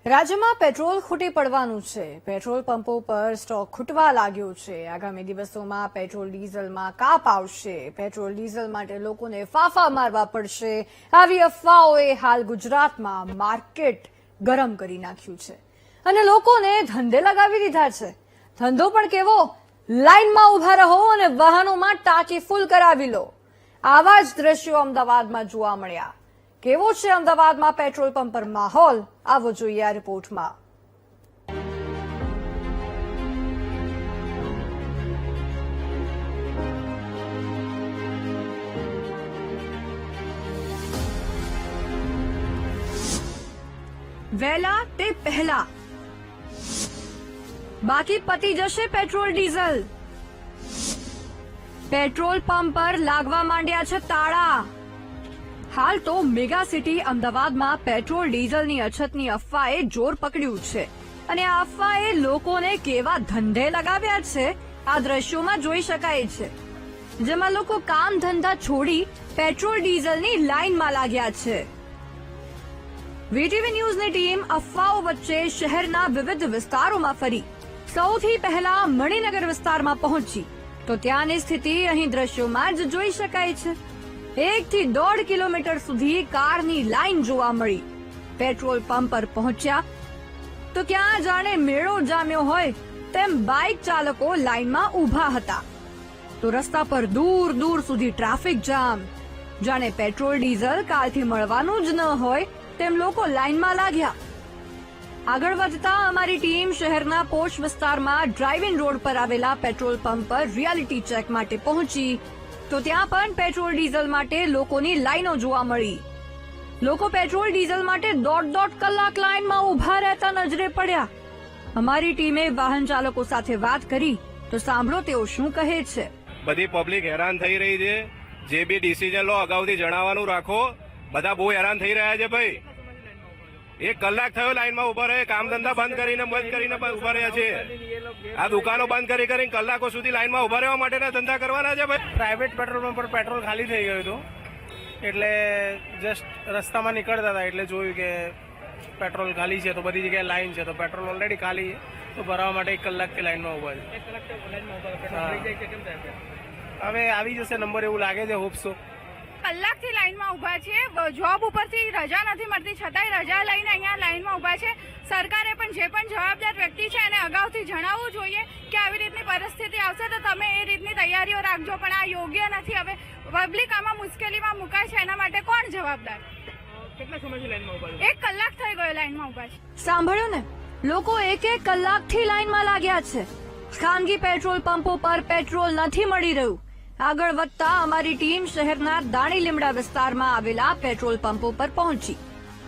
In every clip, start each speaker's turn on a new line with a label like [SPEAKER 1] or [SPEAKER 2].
[SPEAKER 1] રાજ્યમાં પેટ્રોલ ખૂટી પડવાનું છે। પેટ્રોલ પંપો પર સ્ટોક ખૂટવા લાગ્યો છે। આગામી દિવસોમાં પેટ્રોલ ડીઝલમાં કાપ આવશે। પેટ્રોલ ડીઝલ માટે લોકોને ફાંફા મારવા પડશે। આવી અફવાઓએ હાલ ગુજરાતમાં માર્કેટ ગરમ કરી નાખ્યું છે અને લોકોને ધંધે લગાવી દીધા છે। ધંધો પણ કેવો, લાઇનમાં ઉભા રહો અને વાહનોમાં ટાંકી ફૂલ કરાવી લો। આવા જ દ્રશ્યો અમદાવાદમાં જોવા મળ્યા। કેવો છે અમદાવાદમાં પેટ્રોલ પંપ પર માહોલ, આવો જોઈએ આ રિપોર્ટમાં। વહેલા તે પહેલા બાકી પતી જશે પેટ્રોલ ડીઝલ। પેટ્રોલ પંપ પર લાગવા માંડ્યા છે તાળા। હાલ તો મેગા સિટી અમદાવાદમાં પેટ્રોલ ડીઝલની અછતની અફવાએ જોર પકડ્યું છે અને આ અફવાએ લોકોને કેવા ધંધે લગાવ્યા છે આ દ્રશ્યોમાં જોઈ શકાય છે, જેમાં લોકો કામ ધંધા છોડી પેટ્રોલ ડીઝલની લાઇનમાં લાગ્યા છે। વીટીવી ન્યૂઝની ટીમ અફવાઓ વચ્ચે શહેરના વિવિધ વિસ્તારોમાં ફરી સૌથી પહેલા મણિનગર વિસ્તારમાં પહોંચી તો ત્યાંની સ્થિતિ અહીં દ્રશ્યોમાં જ જોઈ શકાય છે। 1 થી 1.5 કિલોમીટર સુધી કારની લાઇન જોવા મળી। પેટ્રોલ પંપ પર પહોંચ્યા તો ત્યાં જાણે મેળો જામ્યો હોય તેમ બાઇક ચાલકો લાઇનમાં ઊભા હતા તો રસ્તા પર દૂર દૂર સુધી ટ્રાફિક જામ। જાણે પેટ્રોલ ડીઝલ કાલથી મળવાનું જ ન હોય તેમ લોકો લાઇનમાં લાગ્યા। આગળ વધતા અમારી ટીમ શહેરના પોશ વિસ્તારમાં ડ્રાઇવિંગ રોડ પર આવેલા પેટ્રોલ પંપ પર રિયાલિટી ચેક માટે પહોંચી તો ત્યાં પણ પેટ્રોલ ડીઝલ માટે લોકોની લાઈનો જોવા મળી। લોકો પેટ્રોલ ડીઝલ માટે 1.5 કલાક લાઈનમાં ઉભા રહેતા નજરે પડ્યા। અમારી ટીમે વાહન ચાલકો સાથે વાત કરી તો સાંભળો તેઓ શું કહે છે।
[SPEAKER 2] બધી પબ્લિક હેરાન થઈ રહી છે। જે બી ડિસિઝન લો અગાઉથી જણાવવાનું રાખો। બધા બહુ હેરાન થઈ રહ્યા છે ભાઈ। 1 કલાક થયો લાઈનમાં ઉભા રહે, કામ ધંધા બંધ કરીને ઉભા રહ્યા છે। આ દુકાનો બંધ કરીને કલાકો સુધી લાઈનમાં ઉભા રહેવા માટેના ધંધા કરવાના છે ભાઈ।
[SPEAKER 3] પ્રાઇવેટ પેટ્રોલ પંપ પર પેટ્રોલ ખાલી થઈ ગયું હતું એટલે જસ્ટ રસ્તામાં નીકળતા હતા એટલે જોયું કે પેટ્રોલ ખાલી છે તો બધી જગ્યાએ લાઈન છે તો પેટ્રોલ ઓલરેડી ખાલી છે તો ભરવા માટે 1 કલાકથી લાઈનમાં ઉભા છે। હવે આવી જશે નંબર એવું લાગે છે, હોપસો।
[SPEAKER 4] કલાકથી લાઈનમાં ઉભા છે। જોબ ઉપરથી રજા નથી મળતી છતાંય રજા લઈને અહીંયા લાઈનમાં ઉભા છે। સરકારે પણ જે પણ જવાબદાર વ્યક્તિ છે એને અગાઉથી જણાવવું જોઈએ કે આવી રીતની પરિસ્થિતિ આવશે તો તમે એ રીતની તૈયારીઓ રાખજો, પણ આ યોગ્ય નથી। હવે પબ્લિક આમાં મુશ્કેલીમાં મુકાય છે, એના માટે કોણ જવાબદાર?
[SPEAKER 3] કેટલા સમયથી લાઈનમાં ઉભા છે?
[SPEAKER 4] 1 કલાક થઈ ગયો લાઈનમાં ઉભા છે।
[SPEAKER 1] સાંભળ્યું ને, લોકો 1 કલાકથી લાઈનમાં લાગ્યા છે। ખાનગી પેટ્રોલ પંપો પર પેટ્રોલ નથી મળી રહ્યું। આગળ વધતા અમારી ટીમ શહેરના દાણી લીમડા વિસ્તારમાં આવેલા પેટ્રોલ પંપો પર પહોંચી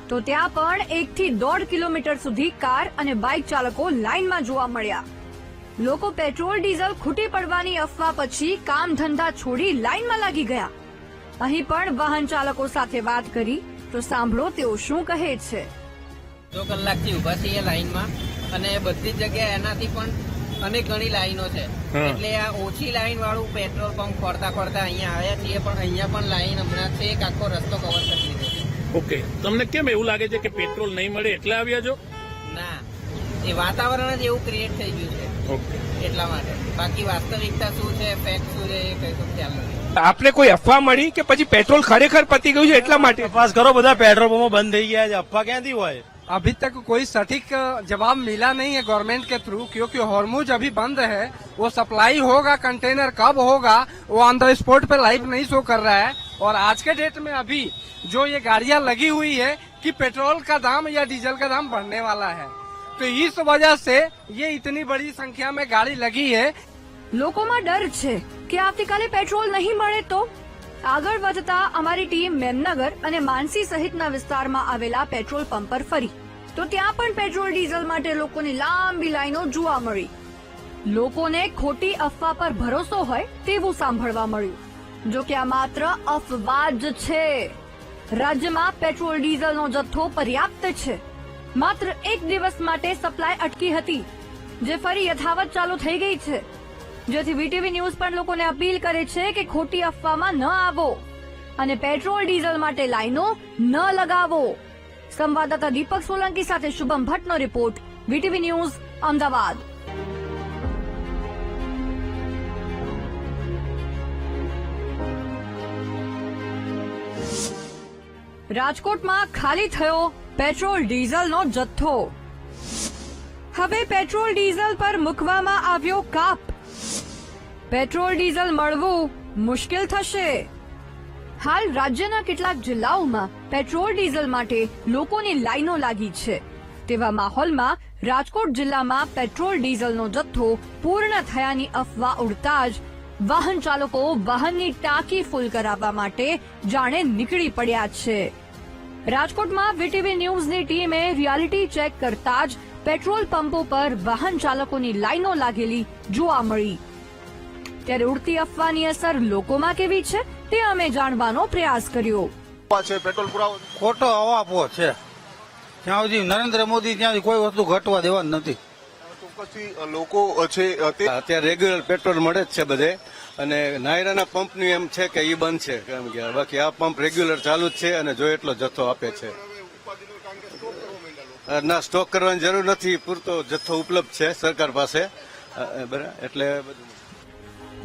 [SPEAKER 1] તો ત્યાં પણ 1 થી 1.5 કિલોમીટર સુધી કાર અને બાઇક ચાલકો લાઇનમાં જોવા મળ્યા। લોકો પેટ્રોલ ડીઝલ ખૂટી પડવાની અફવા પછી કામ ધંધા છોડી લાઇનમાં લાગી ગયા। અહીં પણ વાહન ચાલકો સાથે વાત કરી તો સાંભળો તેઓ શું કહે છે।
[SPEAKER 5] 2 કલાકથી ઉભા છીએ લાઈનમાં અને બધી જ જગ્યાએ એનાથી પણ અનેક ઘણી લાઈનો છે એટલે આ ઓછી લાઈન વાળું પેટ્રોલ પંપ ખોરતા અહીંયા આવ્યા છીએ, પણ અહીંયા પણ લાઈન હમણાં છે એક આખો રસ્તો કવર કરી લીધો છે।
[SPEAKER 6] ઓકે, તમને કેમ એવું લાગે છે કે પેટ્રોલ નહીં મળે એટલે આવ્યા છો?
[SPEAKER 5] ના, એ વાતાવરણ જ એવું ક્રિએટ થઈ ગયું છે
[SPEAKER 6] ઓકે,
[SPEAKER 5] એટલા માટે। બાકી વાસ્તવિકતા શું છે, ફેક્ટ શું છે એ કઈ તો ખ્યાલ નથી।
[SPEAKER 7] આપને કોઈ અફવા મળી કે પછી પેટ્રોલ ખરેખર પતી ગયું છે એટલા માટે?
[SPEAKER 3] તપાસ કરો, બધા પેટ્રોલ પંપો બંધ થઈ ગયા છે, અફવા ક્યાંથી હોય?
[SPEAKER 8] अभी तक कोई सटीक जवाब मिला नहीं है गवर्नमेंट के थ्रू, क्योंकि हॉर्मुज अभी बंद है। वो सप्लाई होगा, कंटेनर कब होगा वो ऑन द स्पॉट पे लाइव नहीं शो कर रहा है। और आज के डेट में अभी जो ये गाड़ियां लगी हुई है कि पेट्रोल का दाम या डीजल का दाम बढ़ने वाला है, तो इस वजह से ये इतनी बड़ी संख्या में गाड़ी लगी है।
[SPEAKER 1] લોકોમાં ડર છે કે આવતીકાલે પેટ્રોલ નહીં મળે તો? આગળ વધતા અમારી ટીમ મેમનગર અને માનસી સહિતના વિસ્તારમાં આવેલા પેટ્રોલ પંપ પર ફરી તો ત્યાં પણ પેટ્રોલ ડીઝલ માટે લોકોની લાંબી લાઈનો જોવા મળી। લોકોને ખોટી અફવા પર ભરોસો હોય તેવું સાંભળવા મળ્યું। જો કે આ માત્ર અફવા જ છે। રાજ્યમાં પેટ્રોલ ડીઝલનો જથ્થો પર્યાપ્ત છે। માત્ર 1 દિવસ માટે સપ્લાય અટકી હતી જે ફરી યથાવત ચાલુ થઈ ગઈ છે, જેથી વીટીવી ન્યૂઝ પણ લોકોને અપીલ કરે છે કે ખોટી અફવામાં ન આવો અને પેટ્રોલ ડીઝલ માટે લાઈનો ન લગાવો। સંવાદદાતા દીપક સોલંકી સાથે શુભમ ભટ્ટનો રિપોર્ટ, વીટીવી ન્યૂઝ, અમદાવાદ. રાજકોટમાં ખાલી થયો પેટ્રોલ ડીઝલનો જથ્થો. હવે પેટ્રોલ ડીઝલ પર મૂકવામાં આવ્યો કાપ. પેટ્રોલ ડીઝલ મળવું મુશ્કેલ થશે. હાલ રાજ્યના કેટલાક જિલ્લાઓમાં પેટ્રોલ ડીઝલ માટે લોકોની લાઈનો લાગી છે. તેવા માહોલમાં રાજકોટ જિલ્લામાં પેટ્રોલ ડીઝલનો જથ્થો પૂર્ણ થયાની અફવા ઉડતા જ વાહન ચાલકો વાહનની ટાંકી ફૂલ કરાવવા માટે જાણે નીકળી પડ્યા છે. રાજકોટમાં વીટીવી ન્યૂઝની ટીમે રિયાલિટી ચેક કરતા જ પેટ્રોલ પંપો પર વાહન ચાલકોની લાઈનો લાગેલી જોવા મળી. ત્યારે ઉડતી અફવાની અસર લોકોમાં કેવી છે તે અમે જાણવાનો પ્રયાસ કર્યો.
[SPEAKER 2] પેટ્રોલ પુરાવો
[SPEAKER 9] ખોટો અવાપો છે. ત્યાં સુધી નરેન્દ્ર મોદી ત્યાંથી કોઈ વસ્તુ ઘટવા દેવાની નથી.
[SPEAKER 2] ચોક્કસથી લોકો છે
[SPEAKER 10] અત્યારે રેગ્યુલર પેટ્રોલ મળે જ છે બધે, અને નાયરાના પંપની એમ છે કે એ બંધ છે, કેમ કે બાકી આ પંપ રેગ્યુલર ચાલુ જ છે અને જો એટલો જથ્થો આપે છે. ના, સ્ટોક કરવાની જરૂર નથી, પૂરતો જથ્થો ઉપલબ્ધ છે સરકાર પાસે, બરાબર. એટલે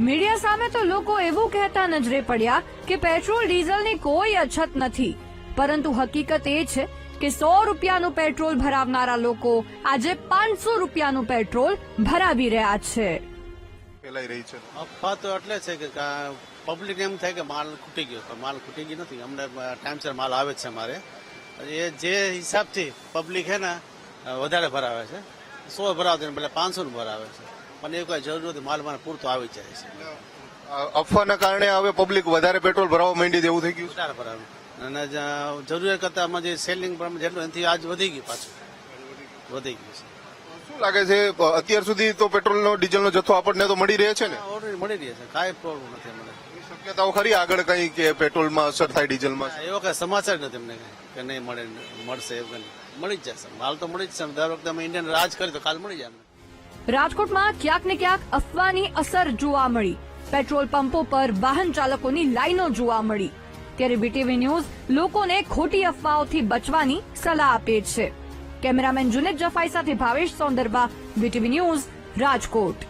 [SPEAKER 1] મીડિયા સામે તો લોકો એવું કહેતા નજરે પડ્યા કે પેટ્રોલ ડીઝલની કોઈ અછત નથી, પરંતુ હકીકત એ છે કે 100 રૂપિયાનું પેટ્રોલ ભરાવનારા લોકો આજે 500 રૂપિયાનું પેટ્રોલ ભરાવી રહ્યા છે.
[SPEAKER 2] ફેલાઈ રહી છે.
[SPEAKER 9] અફવા તો એટલે છે કે પબ્લિક એમ થાય કે માલ ખૂટી ગયો, પણ માલ ખૂટી ગઈ નથી. અમને ટાઈમસર માલ આવે જ છે. મારે એ જે હિસાબથી પબ્લિક છે ને વધારે ભરાવે છે, 100 ભરાવતી એટલે 500 ભરાવે છે, પણ એ કોઈ જરૂર નથી. માલ મને પૂરતો આવી જાય છે.
[SPEAKER 2] અફવાના કારણે હવે પબ્લિક વધારે પેટ્રોલ ભરાવા માંડી દેવું થઈ ગયું.
[SPEAKER 9] વધારે ભરાવે અને જરૂરિયાત કરતા આમાં જે સેલિંગ જેટલું એનાથી આજ વધી ગયું, પાછું વધી ગયું છે.
[SPEAKER 2] શું લાગે છે અત્યાર સુધી તો પેટ્રોલનો ડીઝલનો જથ્થો આપણને તો મળી રહે છે ને?
[SPEAKER 9] ઓલરેડી મળી રહે છે, કાંઈ પ્રોબ્લેમ નથી મને.
[SPEAKER 2] શક્યતાઓ ખરી આગળ કઈ કે પેટ્રોલમાં અસર થાય ડીઝલમાં?
[SPEAKER 9] એવો કઈ સમાચાર નથી અમને કે નહીં મળે, મળશે એવું કઈ. મળી જ જશે માલ, તો મળી જ છે. દર વખતે અમે ઇન્ડિયન રાજ કરી તો કાલ મળી જાય અમને.
[SPEAKER 1] રાજકોટમાં ક્યાંક ને ક્યાંક અફવાની અસર જોવા મળી. પેટ્રોલ પંપો પર વાહન ચાલકોની લાઈનો જોવા મળી. ત્યારે વીટીવી ન્યૂઝ લોકોને ખોટી અફવાઓથી બચવાની સલાહ આપે છે. કેમેરામેન જુનેદ જફાઈ સાથે ભાવેશ સૌંદરબા, વીટીવી ન્યૂઝ, રાજકોટ.